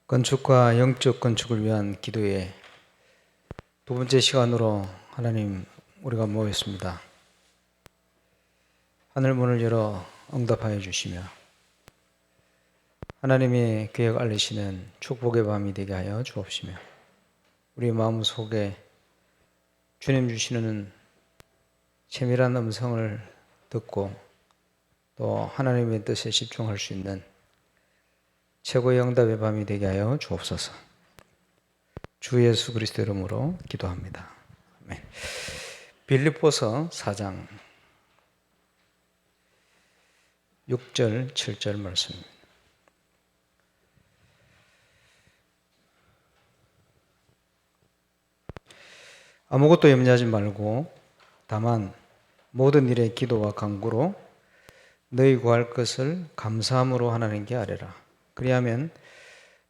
건축과 영적 건축을 위한 기도의 두 번째 시간으로 하나님 우리가 모였습니다. 하늘 문을 열어 응답하여 주시며 하나님의 계획 알리시는 축복의 밤이 되게 하여 주옵시며 우리 마음 속에 주님 주시는 세밀한 음성을 듣고 또 하나님의 뜻에 집중할 수 있는 최고의 응답의 밤이 되게 하여 주옵소서. 주 예수 그리스도 이름으로 기도합니다. 아멘. 빌립보서 4장 6절 7절 말씀입니다. 아무것도 염려하지 말고 다만 모든 일에 기도와 간구로 너희 구할 것을 감사함으로 하나님께 아뢰라. 그리하면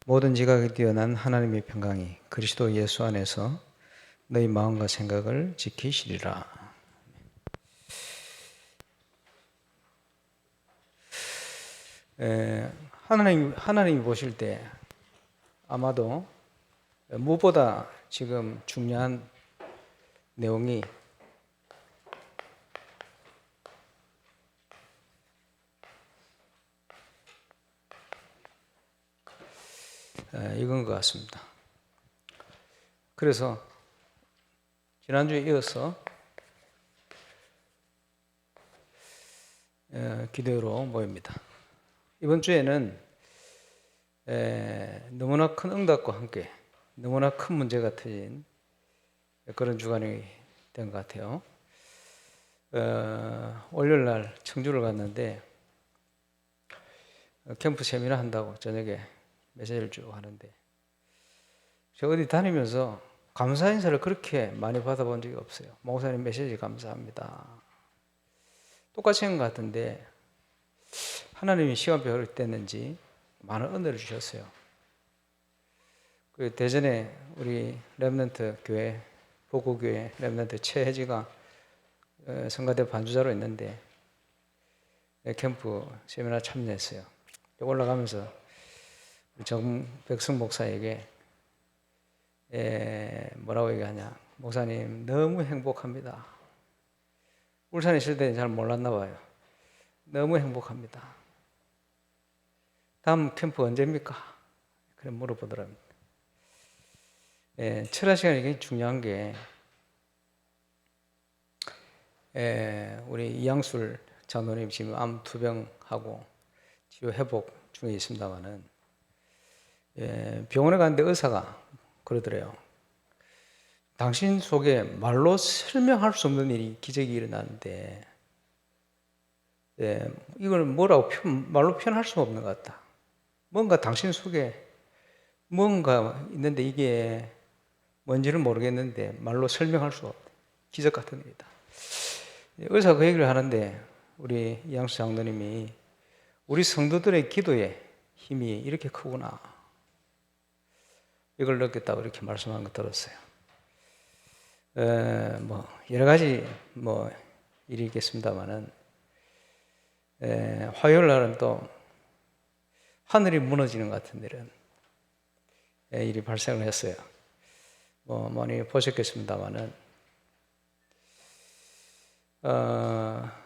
모든 지각에 뛰어난 하나님의 평강이 그리스도 예수 안에서 너희 마음과 생각을 지키시리라. 하나님이 보실 때 아마도 무엇보다 지금 중요한 내용이 이건 것 같습니다. 그래서 지난주에 이어서 기도로 모입니다. 이번 주에는 너무나 큰 응답과 함께 너무나 큰 문제가 터진 그런 주간이 된 것 같아요. 월요일 날 청주를 갔는데 캠프 세미나 한다고 저녁에 메시지를 쭉 하는데 제가 어디 다니면서 감사 인사를 그렇게 많이 받아본 적이 없어요. 목사님 메시지 감사합니다. 똑같이 한 것 같은데 하나님이 시간표가 어땠는지 많은 은혜를 주셨어요. 그 대전에 우리 렘넌트 교회 복구교회 렘넌트 최혜지가 성가대 반주자로 있는데 캠프 세미나 참여했어요. 올라가면서 정백승 목사에게 뭐라고 얘기하냐, 목사님 너무 행복합니다. 울산에 있을 때는 잘 몰랐나 봐요. 너무 행복합니다. 다음 캠프 언제입니까? 그래 물어보더랍니다. 철학 시간이 굉장히 중요한 게 우리 이양술 장로님 지금 암 투병하고 치료 회복 중에 있습니다만은 병원에 갔는데 의사가 그러더래요. 당신 속에 말로 설명할 수 없는 일이 기적이 일어나는데 이걸 뭐라고 말로 표현할 수 없는 것 같다. 뭔가 당신 속에 뭔가 있는데 이게 뭔지를 모르겠는데 말로 설명할 수 없다. 기적 같은 일이다. 의사가 그 얘기를 하는데 우리 이양수 장로님이 우리 성도들의 기도에 힘이 이렇게 크구나. 이걸 느꼈다고 이렇게 말씀한 거 들었어요. 뭐 여러 가지 뭐 일이 있겠습니다만은 화요일 날은 또 하늘이 무너지는 것 같은 일이 발생을 했어요. 뭐 많이 보셨겠습니다만은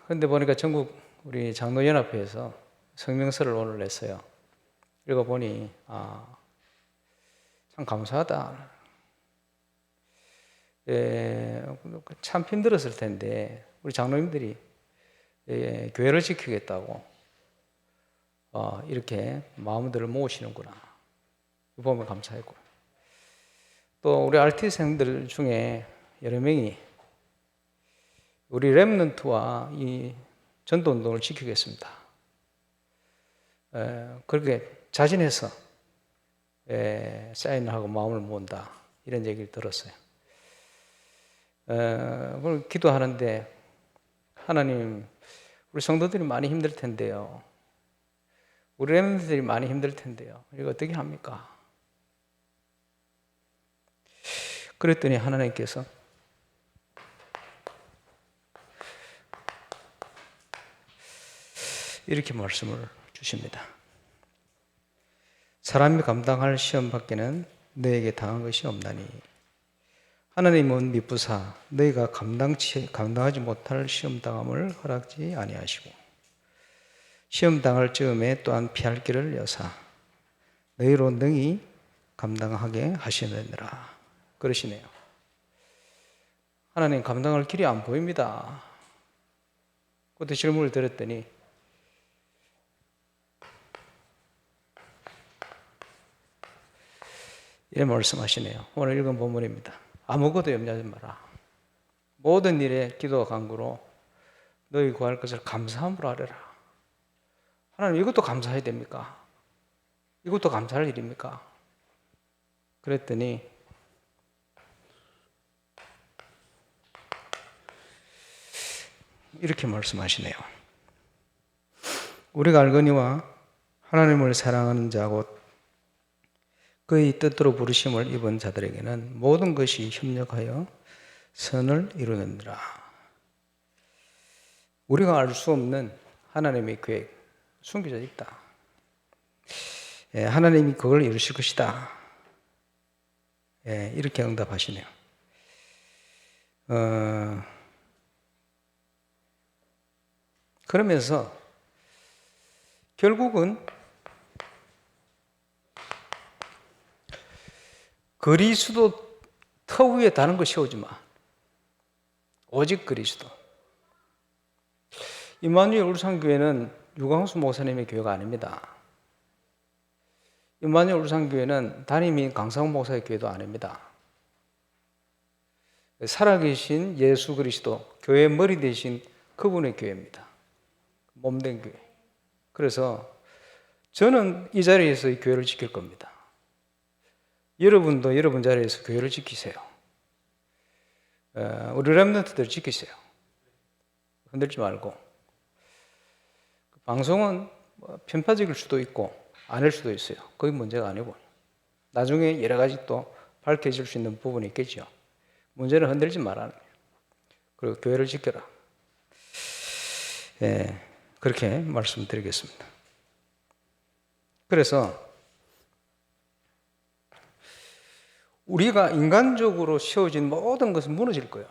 근데 보니까 전국 우리 장로연합회에서 성명서를 오늘 냈어요. 읽어보니 참 감사하다. 참 힘들었을 텐데 우리 장로님들이 교회를 지키겠다고 이렇게 마음들을 모으시는구나. 보면 감사했고 또 우리 RT생들 중에 여러 명이 우리 렘넌트와 이 전도운동을 지키겠습니다. 그렇게 자진해서 사인을 하고 마음을 모은다. 이런 얘기를 들었어요. 그걸 기도하는데 하나님, 우리 성도들이 많이 힘들 텐데요. 우리 렘넌트들이 많이 힘들 텐데요. 이거 어떻게 합니까? 그랬더니 하나님께서 이렇게 말씀을 주십니다. 사람이 감당할 시험 밖에는 너에게 당한 것이 없나니 하나님은 미쁘사 너희가 감당하지 못할 시험 당함을 허락지 아니하시고 시험 당할 즈음에 또한 피할 길을 여사 너희로 능히 감당하게 하시느니라. 그러시네요. 하나님 감당할 길이 안 보입니다. 그때 질문을 드렸더니 이런 말씀하시네요. 오늘 읽은 본문입니다. 아무것도 염려하지 마라. 모든 일에 기도와 간구로 너희 구할 것을 감사함으로 하려라. 하나님 이것도 감사해야 됩니까? 이것도 감사할 일입니까? 그랬더니 이렇게 말씀하시네요. 우리가 알거니와 하나님을 사랑하는 자 곧 그의 뜻대로 부르심을 입은 자들에게는 모든 것이 협력하여 선을 이루느니라. 우리가 알 수 없는 하나님의 계획 숨겨져 있다. 하나님이 그걸 이루실 것이다. 이렇게 응답하시네요. 그러면서 결국은 그리스도 터 위에 다른 거 세우지 마. 오직 그리스도. 임마누엘 울산교회는 유광수 목사님의 교회가 아닙니다. 임마누엘 울산교회는 담임인 강상훈 목사의 교회도 아닙니다. 살아계신 예수 그리스도, 교회의 머리 되신 그분의 교회입니다. 몸된 교회. 그래서 저는 이 자리에서 이 교회를 지킬 겁니다. 여러분도 여러분 자리에서 교회를 지키세요. 우리 렘넌트들 지키세요. 흔들지 말고. 방송은 편파적일 수도 있고 아닐 수도 있어요. 그게 문제가 아니고 나중에 여러 가지 또 밝혀질 수 있는 부분이 있겠죠. 문제는 흔들지 말라는 거예요. 그리고 교회를 지켜라. 그렇게 말씀드리겠습니다. 그래서 우리가 인간적으로 세워진 모든 것은 무너질 거예요.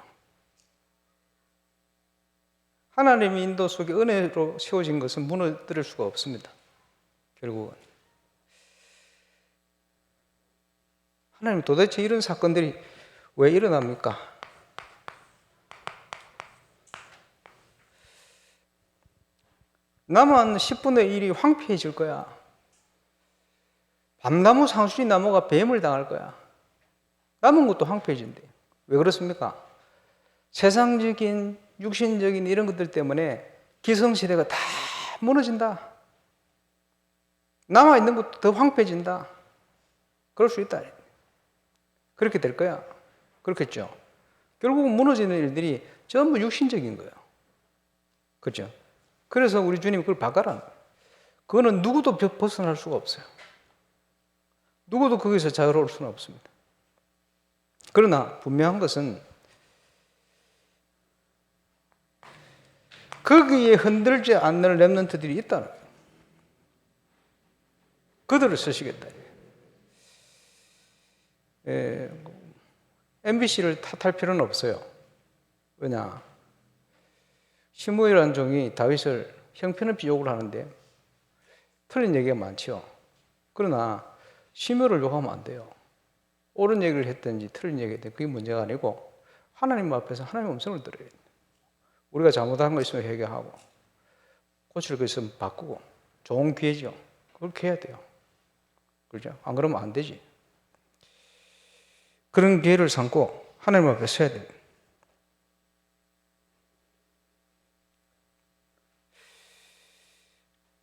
하나님의 인도 속에 은혜로 세워진 것은 무너뜨릴 수가 없습니다. 결국은. 하나님 도대체 이런 사건들이 왜 일어납니까? 남은 10분의 1이 황폐해질 거야. 밤나무 상수리 나무가 뱀을 당할 거야. 남은 것도 황폐해진대. 왜 그렇습니까? 세상적인 육신적인 이런 것들 때문에 기성시대가 다 무너진다. 남아있는 것도 더 황폐해진다. 그럴 수 있다. 그렇게 될 거야. 그렇겠죠. 결국은 무너지는 일들이 전부 육신적인 거예요. 그렇죠? 그래서 우리 주님이 그걸 바꿔라는 거예요. 그거는 누구도 벗어날 수가 없어요. 누구도 거기서 자유로울 수는 없습니다. 그러나 분명한 것은 거기에 흔들지 않는 렘넌트들이 있다는 거예요. 그들을 쓰시겠다. MBC를 탓할 필요는 없어요. 왜냐? 시므이라는 종이 다윗을 형편없이 욕을 하는데 틀린 얘기가 많죠. 그러나 시므를 욕하면 안 돼요. 옳은 얘기를 했든지 틀린 얘기를 했든지 그게 문제가 아니고 하나님 앞에서 하나님의 음성을 들어야 돼요. 우리가 잘못한 거 있으면 회개하고 고칠 거 있으면 바꾸고 좋은 기회죠. 그렇게 해야 돼요. 그렇죠? 안 그러면 안 되지. 그런 기회를 삼고 하나님 앞에 서야 돼요.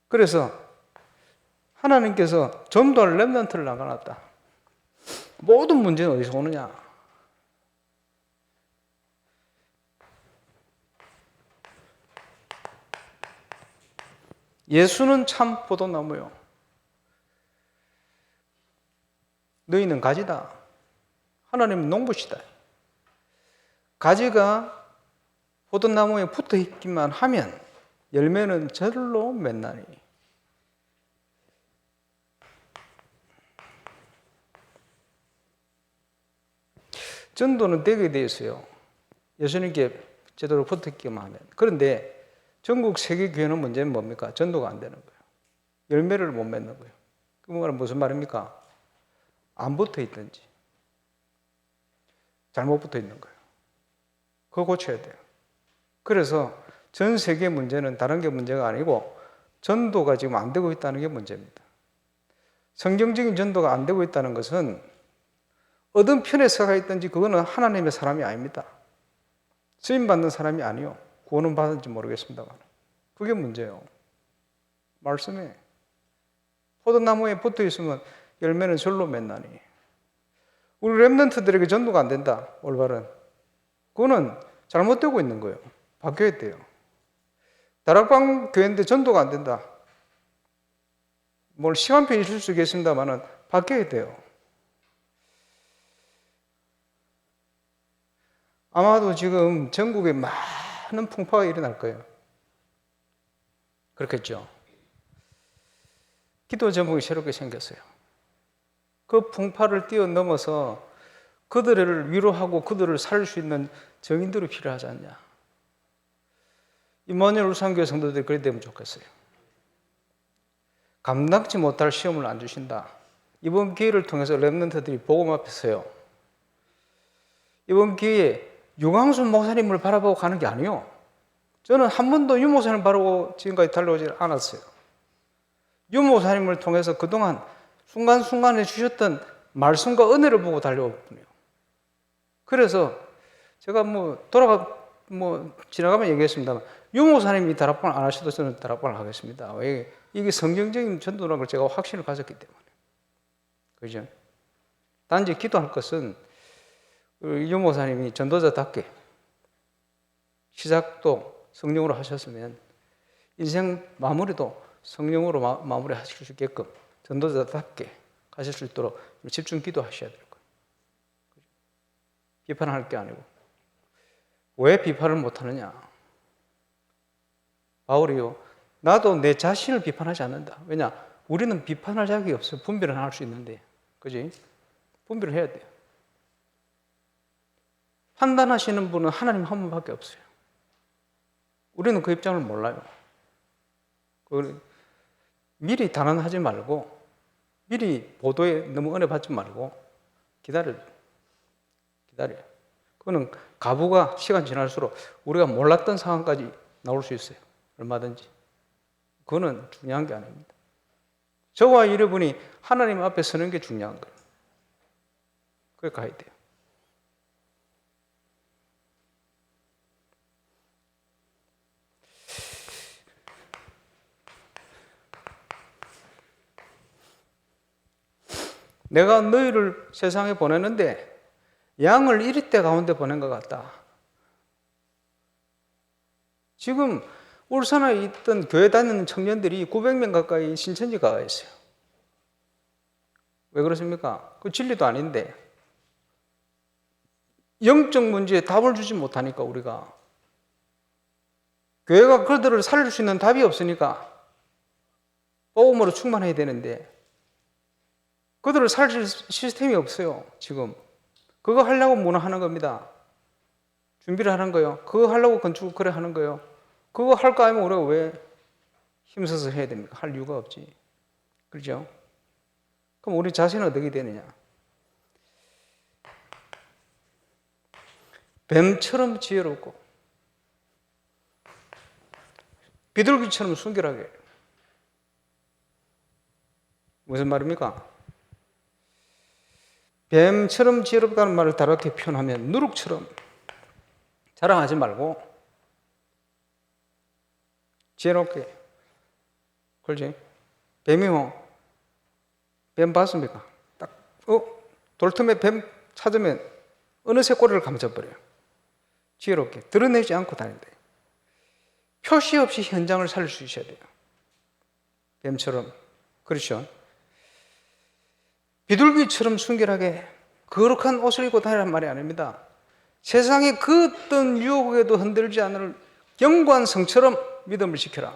그래서 하나님께서 전도할 렘넌트를 나가놨다. 모든 문제는 어디서 오느냐? 예수는 참 포도나무요. 너희는 가지다. 하나님은 농부시다. 가지가 포도나무에 붙어 있기만 하면 열매는 저절로 맺나니. 전도는 되게 되어 있어요. 예수님께 제대로 붙었기만 하면. 그런데 전국 세계 교회는 문제는 뭡니까? 전도가 안 되는 거예요. 열매를 못 맺는 거예요. 그 말은 무슨 말입니까? 안 붙어 있든지 잘못 붙어 있는 거예요. 그거 고쳐야 돼요. 그래서 전 세계 문제는 다른 게 문제가 아니고 전도가 지금 안 되고 있다는 게 문제입니다. 성경적인 전도가 안 되고 있다는 것은 어떤 편에 서가 있든지 그거는 하나님의 사람이 아닙니다. 쓰임받는 사람이 아니요. 구원은 받은지 모르겠습니다만. 그게 문제예요. 말씀에 포도나무에 붙어 있으면 열매는 절로 맺나니. 우리 랩런트들에게 전도가 안 된다. 올바른. 그거는 잘못되고 있는 거예요. 바뀌어야 돼요. 다락방 교회인데 전도가 안 된다. 뭘 시간표 있을 수 있겠습니다만은 바뀌어야 돼요. 아마도 지금 전국에 많은 풍파가 일어날 거예요. 그렇겠죠. 기도 제목이 새롭게 생겼어요. 그 풍파를 뛰어넘어서 그들을 위로하고 그들을 살릴 수 있는 정인들이 필요하지 않냐. 임마누엘 울산교회 성도들이 그래 되면 좋겠어요. 감당치 못할 시험을 안 주신다. 이번 기회를 통해서 랩런트들이 복음 앞에 서요. 이번 기회에 유광순 목사님을 바라보고 가는 게 아니에요. 저는 한 번도 유 목사님을 바라보고 지금까지 달려오지 않았어요. 유 목사님을 통해서 그동안 순간순간에 주셨던 말씀과 은혜를 보고 달려올 뿐이에요. 그래서 제가 지나가면 얘기했습니다만, 유 목사님이 다락방을 안 하셔도 저는 다락방을 하겠습니다. 왜? 이게 성경적인 전도라는 걸 제가 확신을 가졌기 때문에. 그죠? 단지 기도할 것은 유 목사님이 전도자답게 시작도 성령으로 하셨으면 인생 마무리도 성령으로 마무리 하실 수 있게끔 전도자답게 가실 수 있도록 집중 기도하셔야 될 거예요. 비판할 게 아니고. 왜 비판을 못하느냐? 바울이요. 나도 내 자신을 비판하지 않는다. 왜냐? 우리는 비판할 자격이 없어요. 분별은 할 수 있는데. 그지? 분별을 해야 돼요. 판단하시는 분은 하나님 한 분밖에 없어요. 우리는 그 입장을 몰라요. 미리 단언하지 말고, 미리 보도에 너무 은혜 받지 말고, 기다려요. 그거는 가부가 시간 지날수록 우리가 몰랐던 상황까지 나올 수 있어요. 얼마든지. 그거는 중요한 게 아닙니다. 저와 여러분이 하나님 앞에 서는 게 중요한 거예요. 그래 가야 돼요. 내가 너희를 세상에 보내는데 양을 이리대 가운데 보낸 것 같다. 지금 울산에 있던 교회 다니는 청년들이 900명 가까이 신천지 가 있어요. 왜 그렇습니까? 그 진리도 아닌데 영적 문제에 답을 주지 못하니까 우리가 교회가 그들을 살릴 수 있는 답이 없으니까 복음으로 충만해야 되는데 그들을 살릴 시스템이 없어요. 지금 그거 하려고 문화하는 겁니다. 준비를 하는 거예요. 그거 하려고 건축을 그래 하는 거예요. 그거 할 거 아니면 우리가 왜 힘써서 해야 됩니까? 할 이유가 없지. 그렇죠? 그럼 우리 자신은 어떻게 되느냐? 뱀처럼 지혜롭고 비둘기처럼 순결하게. 무슨 말입니까? 뱀처럼 지혜롭다는 말을 다르게 표현하면 누룩처럼 자랑하지 말고 지혜롭게. 그렇지? 뱀이 뱀 봤습니까? 딱 돌틈에 뱀 찾으면 어느새 꼬리를 감춰버려요. 지혜롭게 드러내지 않고 다닌대. 표시 없이 현장을 살릴 수 있어야 돼요. 뱀처럼. 그렇죠? 비둘기처럼 순결하게 거룩한 옷을 입고 다니란 말이 아닙니다. 세상의 그 어떤 유혹에도 흔들지 않을 견고한 성처럼 믿음을 지켜라.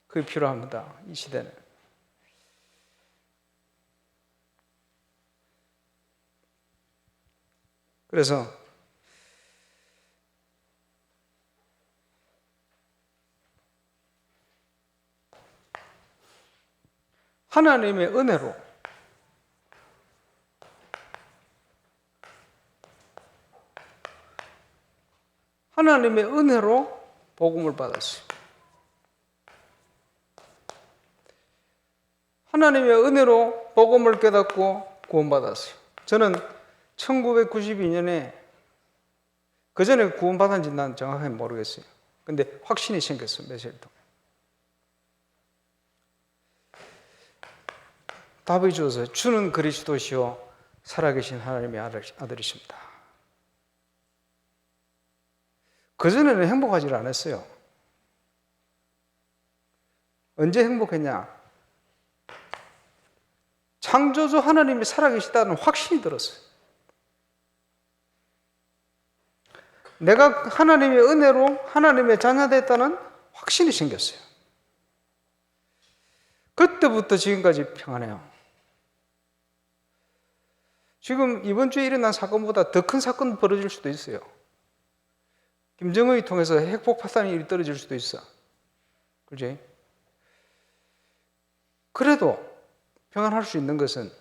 그게 필요합니다. 이 시대는. 그래서 하나님의 은혜로 복음을 받았어요. 하나님의 은혜로 복음을 깨닫고 구원받았어요. 저는 1992년에 그 전에 구원받았는지 난 정확하게 모르겠어요. 근데 확신이 생겼어요. 메시지를 통해. 답이 주어서 주는 그리스도시요 살아계신 하나님의 아들이십니다. 그전에는 행복하지 않았어요. 언제 행복했냐? 창조주 하나님이 살아계시다는 확신이 들었어요. 내가 하나님의 은혜로 하나님의 자녀가 됐다는 확신이 생겼어요. 그때부터 지금까지 평안해요. 지금 이번 주에 일어난 사건보다 더 큰 사건 벌어질 수도 있어요. 김정은이 통해서 핵폭파탄이 일이 떨어질 수도 있어. 그렇지? 그래도 평안할 수 있는 것은,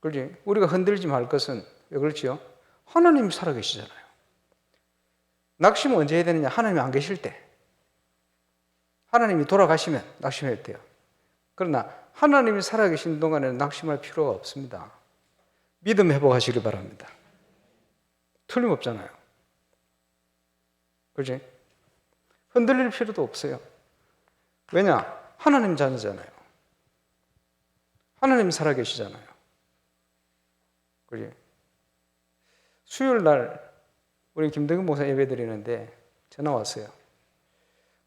그렇지? 우리가 흔들지 말 것은, 왜 그렇지요? 하나님이 살아계시잖아요. 낙심은 언제 해야 되느냐? 하나님이 안 계실 때. 하나님이 돌아가시면 낙심해야 돼요. 그러나 하나님이 살아계신 동안에는 낙심할 필요가 없습니다. 믿음 회복하시길 바랍니다. 틀림없잖아요. 그렇지? 흔들릴 필요도 없어요. 왜냐? 하나님 자녀잖아요. 하나님 살아계시잖아요. 그렇지? 수요일 날 우리 김덕근 목사 예배 드리는데 전화 왔어요.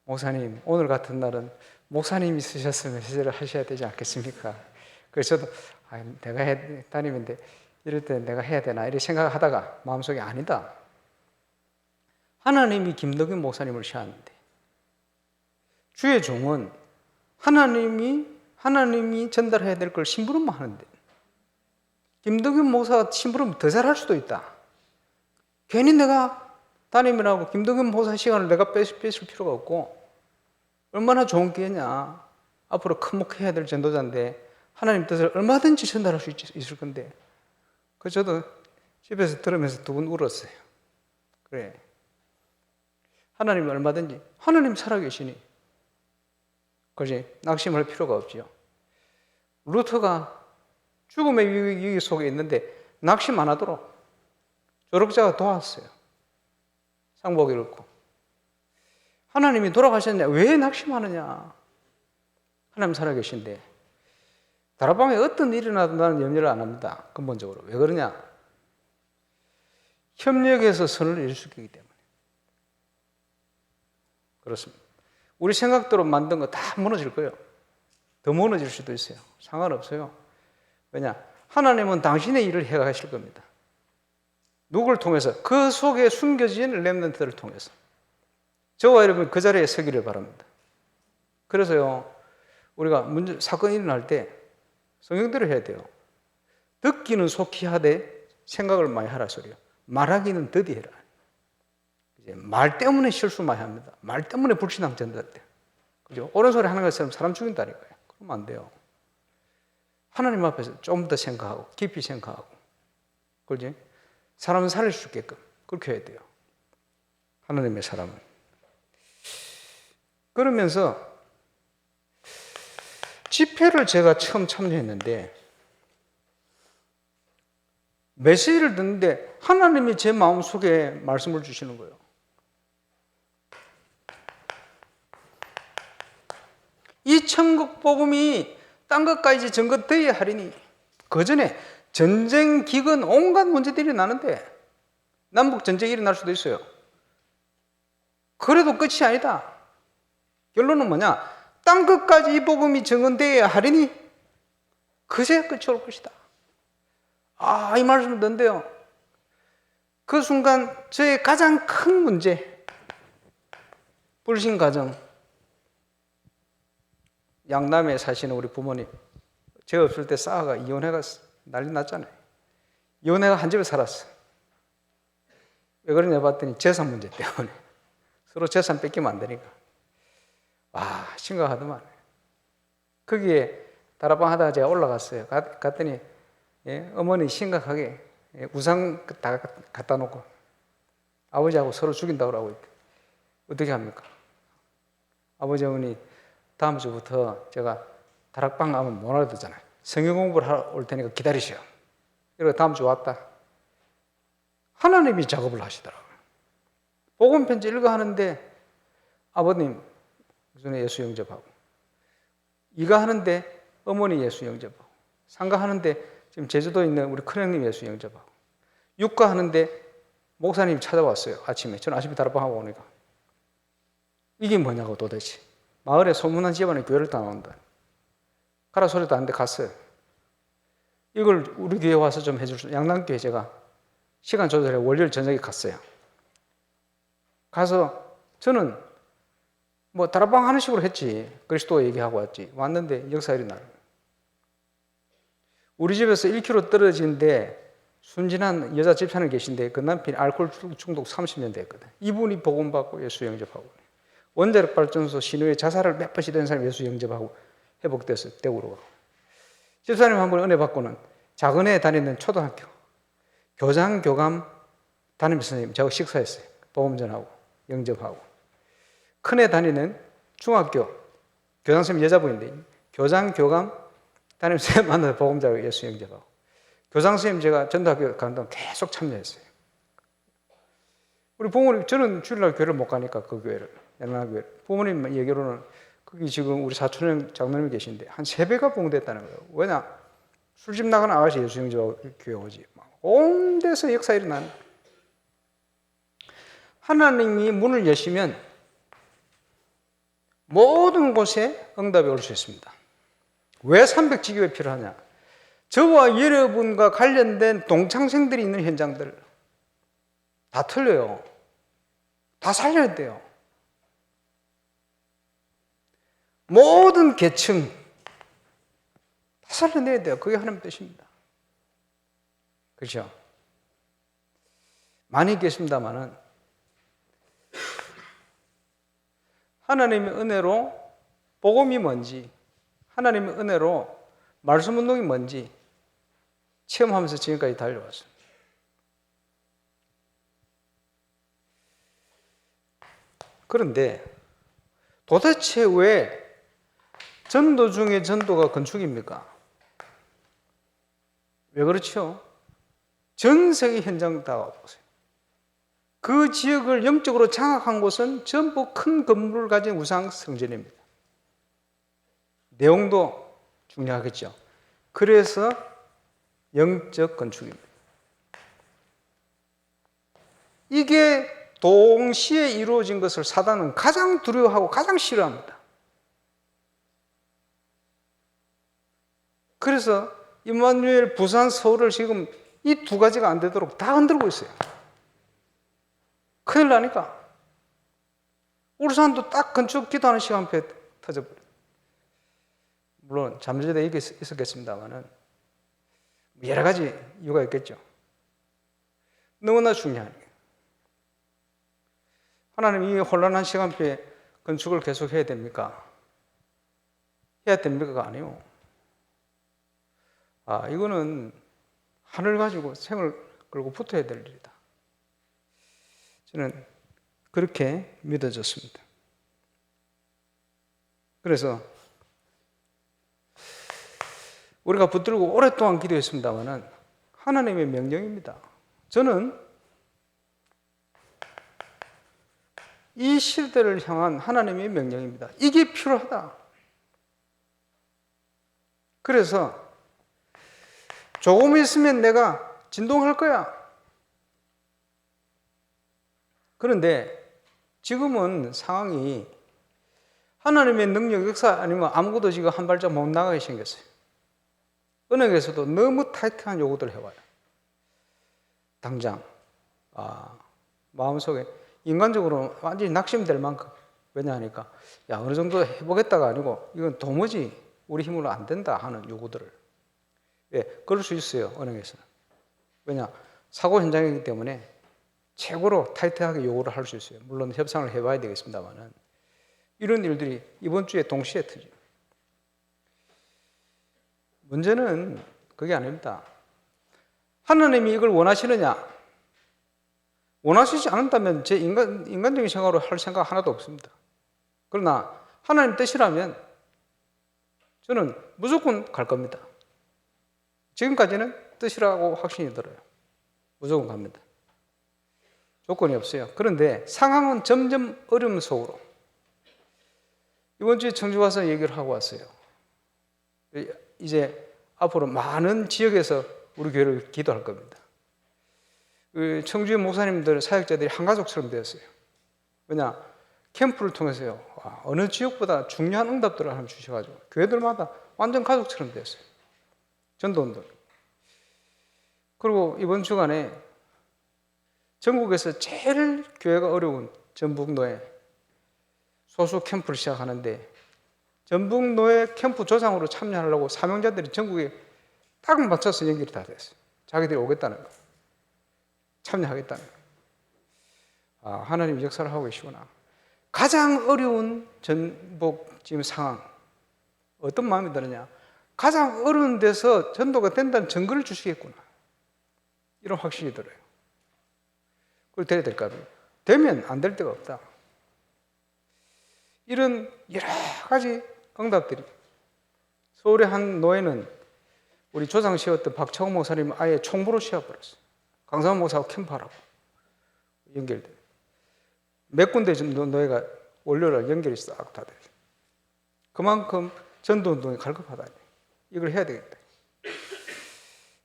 목사님, 오늘 같은 날은 목사님이 쓰셨으면 메시지를 하셔야 되지 않겠습니까? 그래서 저도 내가 따님인데 이럴 때 내가 해야 되나 이렇게 생각하다가 마음속에 아니다. 하나님이 김덕근 목사님을 씌웠는데 주의 종은 하나님이 전달해야 될 걸 심부름만 하는데 김덕근 목사가 심부름 더 잘할 수도 있다. 괜히 내가 따님이라고 김덕근 목사 시간을 내가 뺏을 필요가 없고 얼마나 좋은 기회냐. 앞으로 큰 목회해야 될 전도자인데 하나님 뜻을 얼마든지 전달할 수 있을 건데 그래서 저도 집에서 들으면서 두 번 울었어요. 그래. 하나님이 얼마든지 하나님 살아계시니 그렇지? 낙심할 필요가 없죠. 루터가 죽음의 위기 속에 있는데 낙심 안 하도록 조력자가 도왔어요. 상복을 읽고. 하나님이 돌아가셨냐? 왜 낙심하느냐? 하나님 살아계신데 다락방에 어떤 일이 나도 나는 염려를 안 합니다. 근본적으로. 왜 그러냐? 협력해서 선을 이룰 수 있기 때문에. 그렇습니다. 우리 생각대로 만든 거 다 무너질 거예요. 더 무너질 수도 있어요. 상관없어요. 왜냐? 하나님은 당신의 일을 해가실 겁니다. 누구를 통해서? 그 속에 숨겨진 렘넌트를 통해서. 저와 여러분 그 자리에 서기를 바랍니다. 그래서요, 우리가 사건이 일어날 때 성경대로 해야 돼요. 듣기는 속히 하되 생각을 많이 하라 소리요. 말하기는 더디 해라. 말 때문에 실수 많이 합니다. 말 때문에 불신앙 전달돼요. 그죠? 옳은 소리 하는 것처럼 사람 죽인다니까요. 그러면 안 돼요. 하나님 앞에서 좀 더 생각하고 깊이 생각하고, 그렇지? 사람은 살릴 수 있게끔 그렇게 해야 돼요. 하나님의 사람은. 그러면서 집회를 제가 처음 참여했는데 메시지를 듣는데 하나님이 제 마음속에 말씀을 주시는 거예요. 이 천국 복음이 딴 것까지 전것되어야 하리니 그 전에 전쟁, 기근, 온갖 문제들이 나는데 남북 전쟁이 일어날 수도 있어요. 그래도 끝이 아니다. 결론은 뭐냐? 딴 것까지 이 복음이 증언되어야 하리니 그제야 끝이 올 것이다. 이 말씀을 듣는데요. 그 순간 저의 가장 큰 문제, 불신 가정, 양남에 사시는 우리 부모님, 제가 없을 때 싸아가 이혼해가 난리 났잖아요. 이혼해가 한 집에 살았어. 왜 그러냐 봤더니 재산 문제 때문에. 서로 재산 뺏기면 안 되니까. 와, 심각하더만. 거기에 다락방 하다가 제가 올라갔어요. 갔더니 어머니 심각하게 우상 다 갖다 놓고 아버지하고 서로 죽인다고 하고 있대. 어떻게 합니까? 아버지 어머니 다음 주부터 제가 다락방 가면 못 알아듣잖아요. 성경 공부를 하러 올 테니까 기다리시오. 그리고 다음 주 왔다. 하나님이 작업을 하시더라고요. 복음 편지 읽어 하는데 아버님 무슨 예수 영접하고, 이가 하는데 어머니 예수 영접하고, 상가 하는데 지금 제주도에 있는 우리 큰형님 예수 영접하고, 육가 하는데 목사님 찾아왔어요. 아침에. 저는 아침에 다락방 하고 오니까. 이게 뭐냐고 도대체. 마을에 소문난 집안에 교회를 다 나온다. 가라 소리도 안 돼 갔어요. 이걸 우리 교회 와서 좀 해줄 수, 양남교회 제가 시간 조절해 월요일 저녁에 갔어요. 가서 저는 뭐 다락방 하는 식으로 했지. 그리스도 얘기하고 왔지. 왔는데 역사일이 나요. 우리 집에서 1km 떨어진데 순진한 여자 집사님 계신데 그 남편이 알코올 중독 30년 됐거든. 이분이 복음받고 예수 영접하고, 원자력 발전소 신우에 자살을 몇 번씩 된 사람이 예수 영접하고 회복됐어요. 대구로 가고. 집사님 한 번 은혜 받고는 작은애 다니는 초등학교 교장 교감 담임 선생님 저하고 식사했어요. 복음전하고 영접하고. 큰애 다니는 중학교 교장 선생님 여자분인데 교장 교감 담임 선생님 만나서 복음자고 예수 영접하고. 교장 선생님 제가 전도학교 가는 동안 계속 참여했어요. 우리 부모님, 저는 주일날 교회를 못 가니까 그 교회를, 연락교회. 부모님 얘기로는 거기 지금 우리 사촌형 장로님이 계신데 한 3배가 봉됐다는 거예요. 왜냐? 술집 나가는 아가씨 예수 영접하고 교회 오지. 온 데서 역사 일어나는. 하나님이 문을 여시면 모든 곳에 응답이 올 수 있습니다. 왜 300지교가 필요하냐? 저와 여러분과 관련된 동창생들이 있는 현장들 다 틀려요. 다 살려야 돼요. 모든 계층 다 살려내야 돼요. 그게 하나님의 뜻입니다. 그렇죠? 많이 있겠습니다만은 하나님의 은혜로 복음이 뭔지, 하나님의 은혜로 말씀 운동이 뭔지 체험하면서 지금까지 달려왔습니다. 그런데 도대체 왜 전도 중에 전도가 건축입니까? 왜 그렇죠? 전 세계 현장 다 보세요. 그 지역을 영적으로 장악한 곳은 전부 큰 건물을 가진 우상 성전입니다. 내용도 중요하겠죠. 그래서 영적 건축입니다. 이게 동시에 이루어진 것을 사단은 가장 두려워하고 가장 싫어합니다. 그래서 임마누엘, 부산, 서울을 지금 이 2가지가 안 되도록 다 흔들고 있어요. 큰일 나니까. 울산도 딱 건축 기도하는 시간표에 터져버려요. 물론 잠재되어 있었겠습니다만은 여러 가지 이유가 있겠죠. 너무나 중요한 게 하나님 이 혼란한 시간표에 건축을 계속 해야 됩니까? 해야 됩니까가 아니에요. 이거는 하늘 가지고 생을 걸고 붙어야 될 일이다. 저는 그렇게 믿어졌습니다. 그래서 우리가 붙들고 오랫동안 기도했습니다만은 하나님의 명령입니다. 저는 이 시대를 향한 하나님의 명령입니다. 이게 필요하다. 그래서 조금 있으면 내가 진동할 거야. 그런데 지금은 상황이 하나님의 능력, 역사 아니면 아무것도 지금 한 발짝 못 나가게 생겼어요. 은행에서도 너무 타이트한 요구들을 해와요. 당장 마음속에 인간적으로 완전히 낙심될 만큼. 왜냐하니까 어느 정도 해보겠다가 아니고 이건 도무지 우리 힘으로 안 된다 하는 요구들을. 왜? 그럴 수 있어요. 은행에서는. 왜냐? 사고 현장이기 때문에 최고로 타이트하게 요구를 할 수 있어요. 물론 협상을 해봐야 되겠습니다만은 이런 일들이 이번 주에 동시에 터져요. 문제는 그게 아닙니다. 하나님이 이걸 원하시느냐? 원하시지 않는다면 제 인간적인 생각으로 할 생각 하나도 없습니다. 그러나 하나님 뜻이라면 저는 무조건 갈 겁니다. 지금까지는 뜻이라고 확신이 들어요. 무조건 갑니다. 조건이 없어요. 그런데 상황은 점점 어려움 속으로. 이번 주에 청주 와서 얘기를 하고 왔어요. 이제 앞으로 많은 지역에서 우리 교회를 기도할 겁니다. 청주의 목사님들, 사역자들이 한 가족처럼 되었어요. 왜냐? 캠프를 통해서요. 어느 지역보다 중요한 응답들을 하나 주셔가지고 교회들마다 완전 가족처럼 되었어요. 전도운동. 그리고 이번 주간에 전국에서 제일 교회가 어려운 전북노예 소수 캠프를 시작하는데 전북노예 캠프 조장으로 참여하려고 사명자들이 전국에 딱 맞춰서 연결이 다 됐어요. 자기들이 오겠다는 거. 참여하겠다는 거. 하나님 역사를 하고 계시구나. 가장 어려운 전북 지금 상황 어떤 마음이 드느냐? 가장 어려운 데서 전도가 된다는 증거를 주시겠구나. 이런 확신이 들어요. 그걸 돼야 될까 봐요. 되면 안 될 데가 없다. 이런 여러 가지 응답들이 서울의 한 노예는 우리 조상 씨였던 박창호 목사님 아예 총부로 씌워버렸어요. 강상원 목사하고 캠프하라고 연결돼. 몇 군데 노예가 월요일 연결이 싹 다 돼요. 그만큼 전도운동이 갈급하다니. 이걸 해야 되겠다.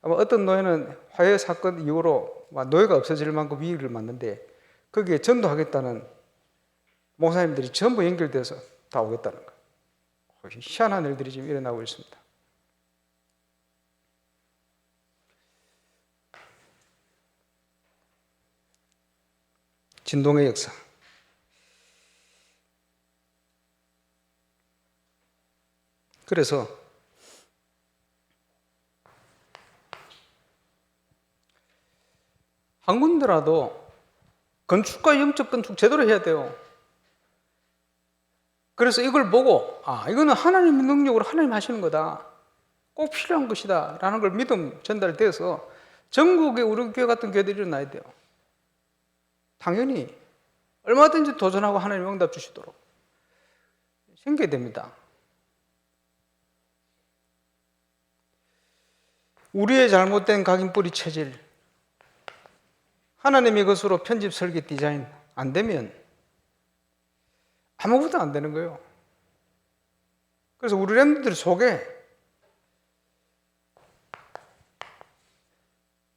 아마 어떤 노예는 화해 사건 이후로 노예가 없어질 만큼 위기를 맞는데 거기에 전도하겠다는 목사님들이 전부 연결돼서 다 오겠다는 거예요. 희한한 일들이 지금 일어나고 있습니다. 진동의 역사. 그래서 한 군데라도 건축과 영적 건축 제대로 해야 돼요. 그래서 이걸 보고 이거는 하나님의 능력으로 하나님 하시는 거다. 꼭 필요한 것이다 라는 걸 믿음 전달돼서 전국에 우리 교회 같은 교회들이 일어나야 돼요. 당연히 얼마든지 도전하고 하나님 응답 주시도록 생겨야 됩니다. 우리의 잘못된 각인뿌리 체질, 하나님의 것으로 편집, 설계, 디자인 안 되면 아무것도 안 되는 거예요. 그래서 우리 랩런들 속에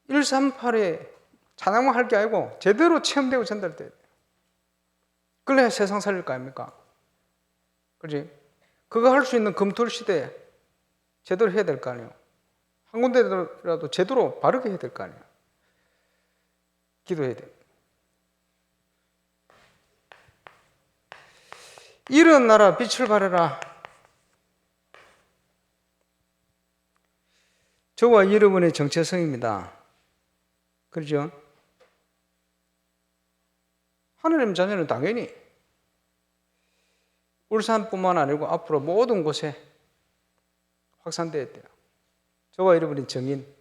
138에 찬양만 할 게 아니고 제대로 체험되고 전달돼야 돼요. 그래야 세상 살릴 거 아닙니까? 그렇지? 그거 할 수 있는 금토일 시대에 제대로 해야 될 거 아니에요. 한 군데라도 제대로 바르게 해야 될 거 아니에요. 기도해야 돼요. 일어나라, 빛을 발해라. 저와 여러분의 정체성입니다. 그렇죠? 하나님 자녀는 당연히 울산뿐만 아니고 앞으로 모든 곳에 확산되어야 돼요. 저와 여러분의 정인.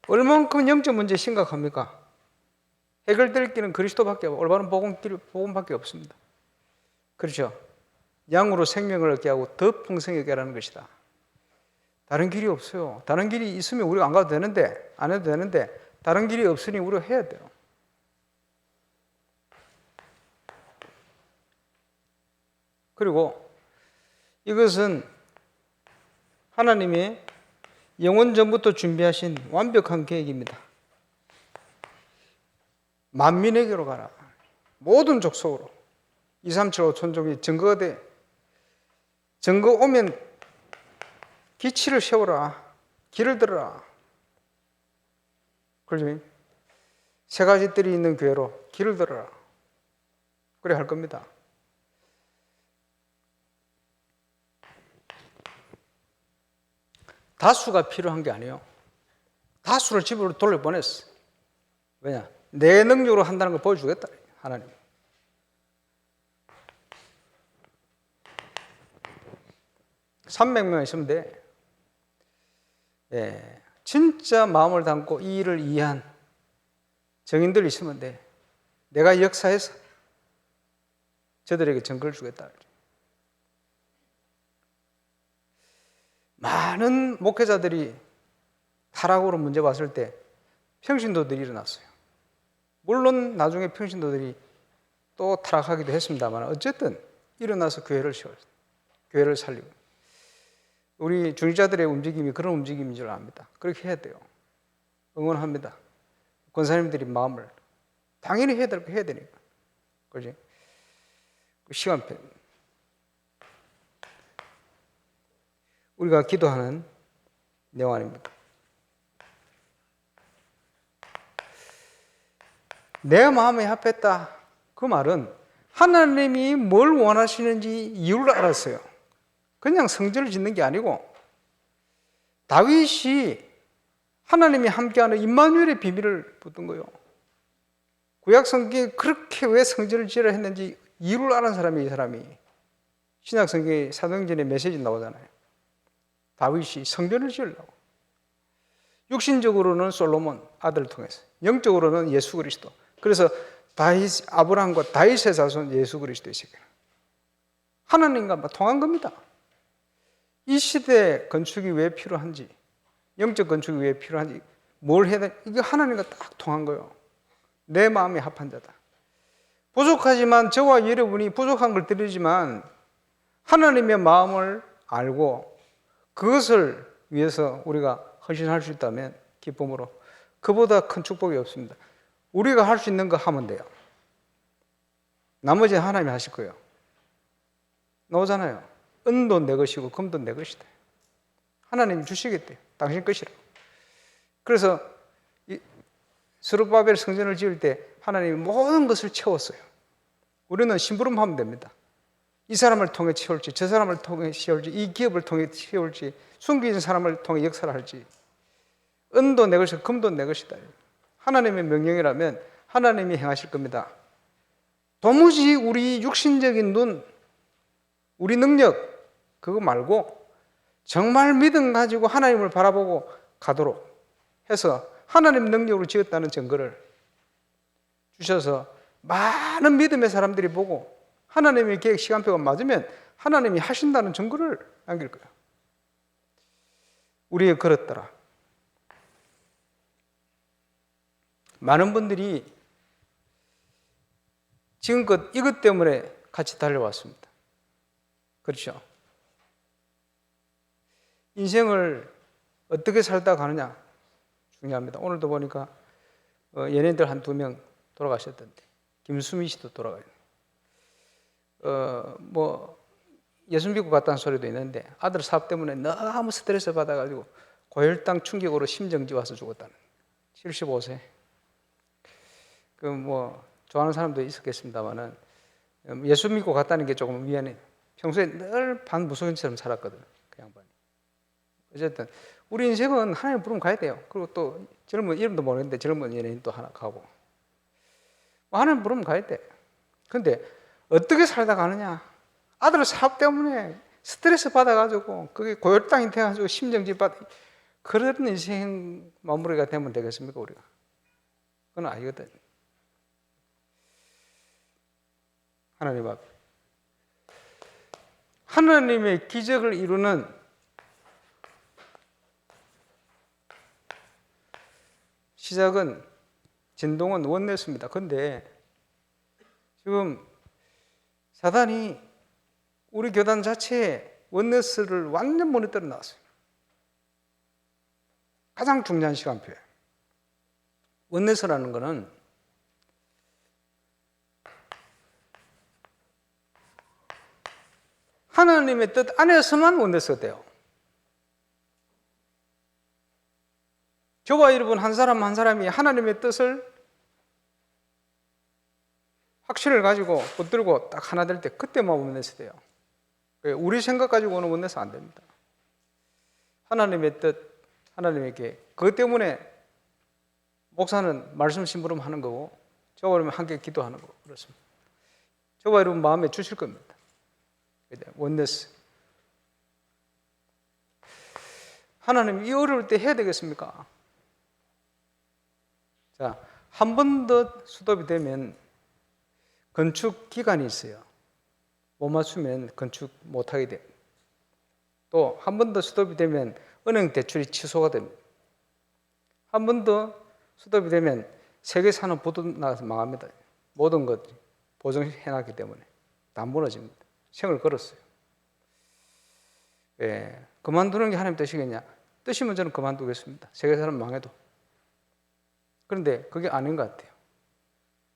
얼만큼 영적 문제 심각합니까? 해결될 길은 그리스도밖에 올바른 복음밖에 없습니다. 그렇죠? 양으로 생명을 얻게 하고 더 풍성하게 하라는 것이다. 다른 길이 없어요. 다른 길이 있으면 우리가 안 가도 되는데, 안 해도 되는데 다른 길이 없으니 우리가 해야 돼요. 그리고 이것은 하나님이 영원 전부터 준비하신 완벽한 계획입니다. 만민에게로 가라. 모든 족속으로. 2, 3, 7, 5 천족이 증거가 돼. 증거 오면 기치를 세워라. 길을 들어라. 그러지? 세 가지 뜰이 있는 교회로 길을 들어라. 그래 할 겁니다. 다수가 필요한 게 아니에요. 다수를 집으로 돌려보냈어. 왜냐? 내 능력으로 한다는 걸 보여주겠다, 하나님. (300명) 있으면 돼. 예, 진짜 마음을 담고 이 일을 이해한 정인들 있으면 돼. 내가 역사해서 저들에게 증거를 주겠다. 많은 목회자들이 타락으로 문제 봤을 때 평신도들이 일어났어요. 물론 나중에 평신도들이 또 타락하기도 했습니다만 어쨌든 일어나서 교회를 세웠어요. 교회를 살리고. 우리 중직자들의 움직임이 그런 움직임인 줄 압니다. 그렇게 해야 돼요. 응원합니다. 권사님들이 마음을 당연히 해야 되니까. 그지? 시간표. 우리가 기도하는 내용 아닙니까? 내 마음에 합했다. 그 말은 하나님이 뭘 원하시는지 이유를 알았어요. 그냥 성전을 짓는 게 아니고 다윗이 하나님이 함께하는 임마누엘의 비밀을 붙든 거예요. 구약 성경에 그렇게 왜 성전을 지으려 했는지 이유를 아는 사람이 이 사람이. 신약 성경에 사도행전에 메시지 나오잖아요. 다윗이 성전을 지으려고. 육신적으로는 솔로몬 아들을 통해서, 영적으로는 예수 그리스도. 그래서 다윗, 아브라함과 다윗의 자손 예수 그리스도의 세계. 하나님과 통한 겁니다. 이 시대 건축이 왜 필요한지, 영적 건축이 왜 필요한지, 뭘 해야 돼? 이게 하나님과 딱 통한 거예요. 내 마음에 합한 자다. 부족하지만 저와 여러분이 부족한 걸 드리지만 하나님의 마음을 알고 그것을 위해서 우리가 헌신할 수 있다면 기쁨으로 그보다 큰 축복이 없습니다. 우리가 할 수 있는 거 하면 돼요. 나머지는 하나님이 하실 거예요. 나오잖아요. 은도 내 것이고 금도 내 것이다. 하나님이 주시겠대요. 당신 것이라고. 그래서 스룹바벨 성전을 지을 때 하나님이 모든 것을 채웠어요. 우리는 심부름하면 됩니다. 이 사람을 통해 채울지, 저 사람을 통해 채울지, 이 기업을 통해 채울지, 숨기는 사람을 통해 역사를 할지. 은도 내 것이고 금도 내 것이다. 하나님의 명령이라면 하나님이 행하실 겁니다. 도무지 우리 육신적인 눈, 우리 능력 그거 말고 정말 믿음 가지고 하나님을 바라보고 가도록 해서 하나님 능력으로 지었다는 증거를 주셔서 많은 믿음의 사람들이 보고 하나님의 계획 시간표가 맞으면 하나님이 하신다는 증거를 남길 거예요. 우리의 그렇더라. 많은 분들이 지금껏 이것 때문에 같이 달려왔습니다. 그렇죠? 인생을 어떻게 살다 가느냐 중요합니다. 오늘도 보니까 연예인들 한두 명 돌아가셨던데 김수미 씨도 돌아가요. 예수 믿고 갔다는 소리도 있는데 아들 사업 때문에 너무 스트레스 받아가지고 고혈당 충격으로 심정지 와서 죽었다는 75세. 좋아하는 사람도 있었겠습니다만은 예수 믿고 갔다는 게 조금 미안해. 평소에 늘 반무소년처럼 살았거든 그 양반이. 어쨌든 우리 인생은 하나님 부르면 가야 돼요. 그리고 또 젊은 이름도 모르겠는데 젊은 연예인 또 하나 가고 하나님 부르면 가야 돼. 근데 어떻게 살다 가느냐? 아들 사업 때문에 스트레스 받아가지고 그게 고혈당이 돼가지고 심정지 받 그런 인생 마무리가 되면 되겠습니까 우리가? 그건 아니거든. 하나님 앞에 하나님의 기적을 이루는 시작은 진동은 원내스입니다. 그런데 지금 사단이 우리 교단 자체에 원내스를 완전 무너뜨려 놨어요. 가장 중요한 시간표에. 원내스라는 것은 하나님의 뜻 안에서만 원내스가 돼요. 저와 여러분 한 사람 한 사람이 하나님의 뜻을 확신을 가지고 붙들고 딱 하나 될 때 그때만 원내스 돼요. 우리 생각 가지고는 원내스 안 됩니다. 하나님의 뜻, 하나님의 계획. 그것 때문에 목사는 말씀 심부름 하는 거고 저와 여러분 함께 기도하는 거고 그렇습니다. 저와 여러분 마음에 주실 겁니다. 원네스. 하나님 이 어려울 때 해야 되겠습니까? 자, 한 번 더 수도비 되면 건축 기간이 있어요. 못 맞추면 건축 못하게 돼요. 또 한 번 더 수도비 되면 은행 대출이 취소가 됩니다. 한 번 더 수도비 되면 세계산업 부도 나가서 망합니다. 모든 것 보증해놨기 때문에 다 무너집니다. 생을 걸었어요. 예, 그만두는 게 하나님 뜻이겠냐? 뜻이면 저는 그만두겠습니다. 세계산업 망해도. 그런데 그게 아닌 것 같아요.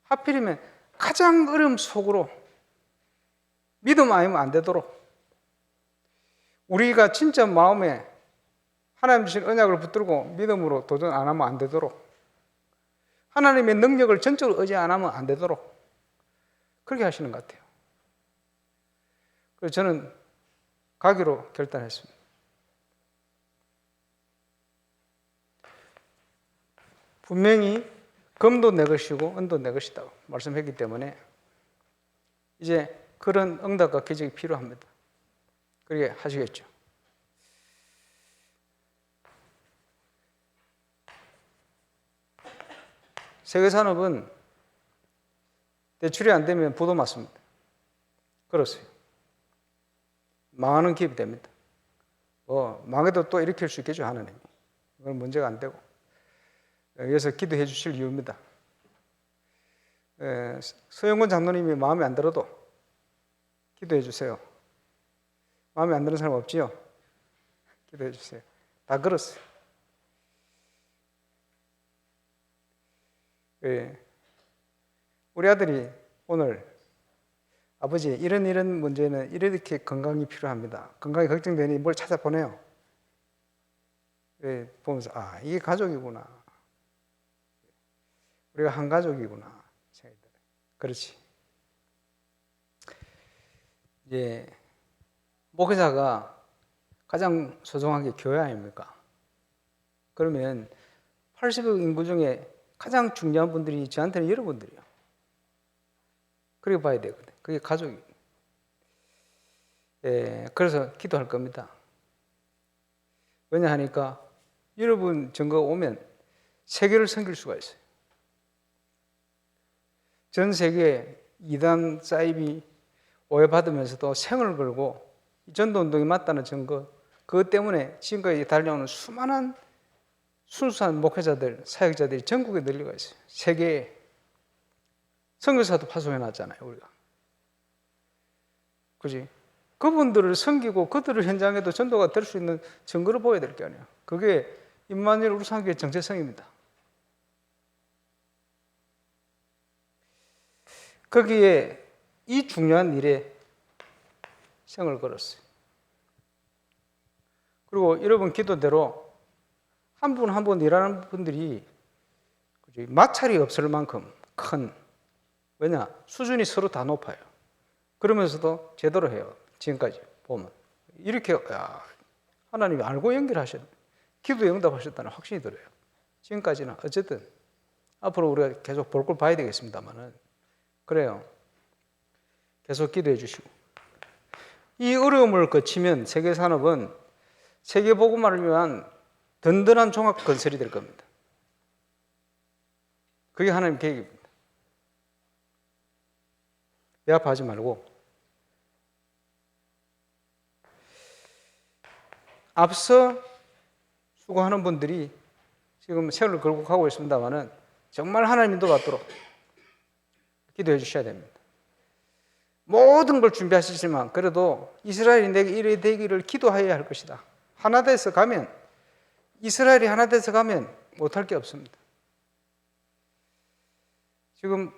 하필이면 가장 어려움 속으로 믿음 아니면 안 되도록 우리가 진짜 마음에 하나님 주신 언약을 붙들고 믿음으로 도전 안 하면 안 되도록 하나님의 능력을 전적으로 의지 안 하면 안 되도록 그렇게 하시는 것 같아요. 그래서 저는 가기로 결단했습니다. 분명히 금도 내 것이고 은도 내 것이다 말씀했기 때문에 이제 그런 응답과 기적이 필요합니다. 그렇게 하시겠죠. 세계산업은 대출이 안 되면 부도 맞습니다. 그렇어요. 망하는 기업이 됩니다. 망해도 또 일으킬 수 있겠죠, 하나님이. 그건 문제가 안 되고. 여기서 기도해 주실 이유입니다. 서영권 장로님이 마음에 안 들어도 기도해 주세요. 마음에 안 드는 사람 없지요? 기도해 주세요. 다 그렇어요. 우리 아들이 오늘 아버지 이런 문제는 이렇게 건강이 필요합니다. 건강이 걱정되니 뭘 찾아보내요. 보면서 이게 가족이구나. 우리가 한 가족이구나. 그렇지. 이제 목회자가 가장 소중한 게 교회 아닙니까? 그러면 80억 인구 중에 가장 중요한 분들이 저한테는 여러분들이요. 그렇게 봐야 되거든. 그게 가족이. 그래서 기도할 겁니다. 왜냐하니까 여러분 증거가 오면 세계를 섬길 수가 있어요. 전 세계에 이단 사이비 오해받으면서도 생을 걸고 전도운동이 맞다는 증거, 그것 때문에 지금까지 달려오는 수많은 순수한 목회자들, 사역자들이 전국에 널려가 있어요. 세계에. 선교사도 파송해놨잖아요, 우리가. 그지? 그분들을 섬기고 그들을 현장에도 전도가 될 수 있는 증거를 보여야 될 게 아니에요. 그게 임마누엘 울산교회 정체성입니다. 거기에 이 중요한 일에 생을 걸었어요. 그리고 여러분 기도대로 한 분 한 분 일하는 분들이 마찰이 없을 만큼 큰, 왜냐? 수준이 서로 다 높아요. 그러면서도 제대로 해요. 지금까지 보면. 이렇게, 하나님이 알고 연결하셨네. 기도에 응답하셨다는 확신이 들어요. 지금까지는. 어쨌든, 앞으로 우리가 계속 볼 걸 봐야 되겠습니다만은. 그래요. 계속 기도해 주시고. 이 어려움을 거치면 세계산업은 세계복음화를 위한 든든한 종합 건설이 될 겁니다. 그게 하나님 계획입니다. 외압하지 말고. 앞서 수고하는 분들이 지금 세월을 걸고 가고 있습니다만은 정말 하나님 인도 받도록 기도해 주셔야 됩니다. 모든 걸 준비하시지만 그래도 이스라엘이 내게 이래 되기를 기도하여야 할 것이다. 하나 돼서 가면, 이스라엘이 하나 돼서 가면 못할 게 없습니다. 지금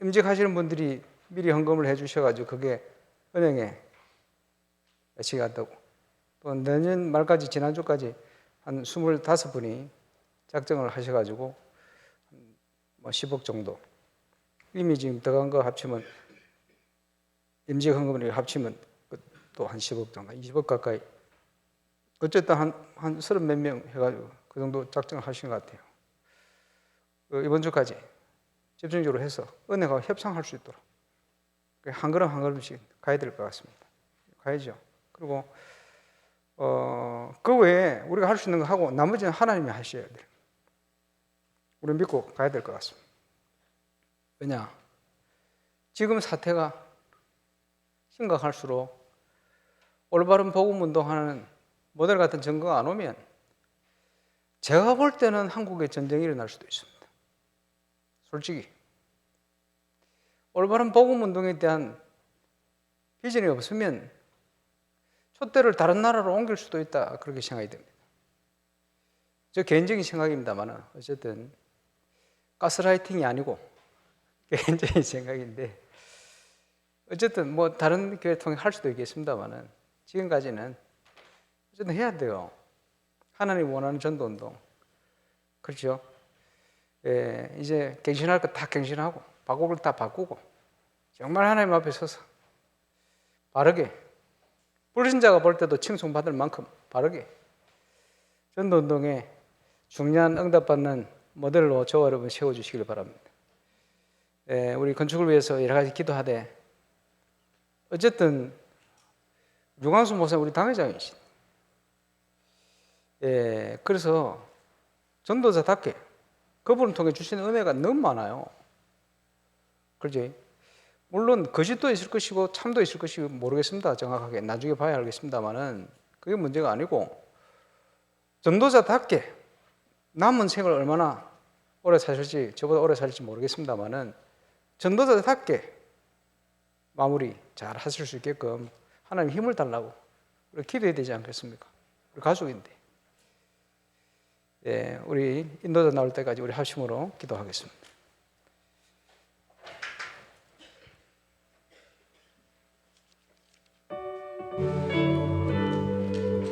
임직하시는 분들이 미리 헌금을 해 주셔가지고 그게 은행에 배치가 갔다고. 또 내년 말까지, 지난주까지 한 25분이 작정을 하셔가지고 10억 정도. 이미 지금 들어간 거 합치면, 임직 헌금을 합치면 또 한 10억 정도, 20억 가까이 어쨌든 한 30몇 명 해가지고 그 정도 작정을 하신 것 같아요. 이번 주까지 집중적으로 해서 은혜가 협상할 수 있도록 한 걸음 한 걸음씩 가야 될 것 같습니다. 가야죠. 그리고 그 외에 우리가 할 수 있는 거 하고 나머지는 하나님이 하셔야 돼요. 우리 믿고 가야 될 것 같습니다. 왜냐? 지금 사태가 심각할수록 올바른 복음 운동하는 모델 같은 정거가 안 오면 제가 볼 때는 한국에 전쟁이 일어날 수도 있습니다. 솔직히 올바른 복음 운동에 대한 비전이 없으면 촛대를 다른 나라로 옮길 수도 있다, 그렇게 생각이 됩니다. 저 개인적인 생각입니다만 어쨌든 가스라이팅이 아니고 개인적인 생각인데 어쨌든 뭐 다른 교회 통해 할 수도 있겠습니다만 지금까지는 어쨌든 해야 돼요. 하나님 원하는 전도운동. 그렇죠? 예, 이제 갱신할 거 다 갱신하고 바꿀 거 다 바꾸고 정말 하나님 앞에 서서 바르게, 불신자가 볼 때도 칭송받을 만큼 바르게 전도운동에 중요한 응답받는 모델로 저와 여러분 세워주시길 바랍니다. 예, 우리 건축을 위해서 여러 가지 기도하되 어쨌든 유광수 목사님 우리 당회장이신. 예, 그래서 전도자답게 그분을 통해 주시는 은혜가 너무 많아요. 그렇지? 물론 거짓도 있을 것이고 참도 있을 것이고 모르겠습니다. 정확하게 나중에 봐야 알겠습니다만은 그게 문제가 아니고 전도자답게 남은 생을 얼마나 오래 사실지 저보다 오래 살지 모르겠습니다만은 전도자답게 마무리 잘 하실 수 있게끔 하나님 힘을 달라고 기도해야 되지 않겠습니까? 우리 가족인데. 예, 우리 인도자 나올 때까지 우리 합심으로 기도하겠습니다.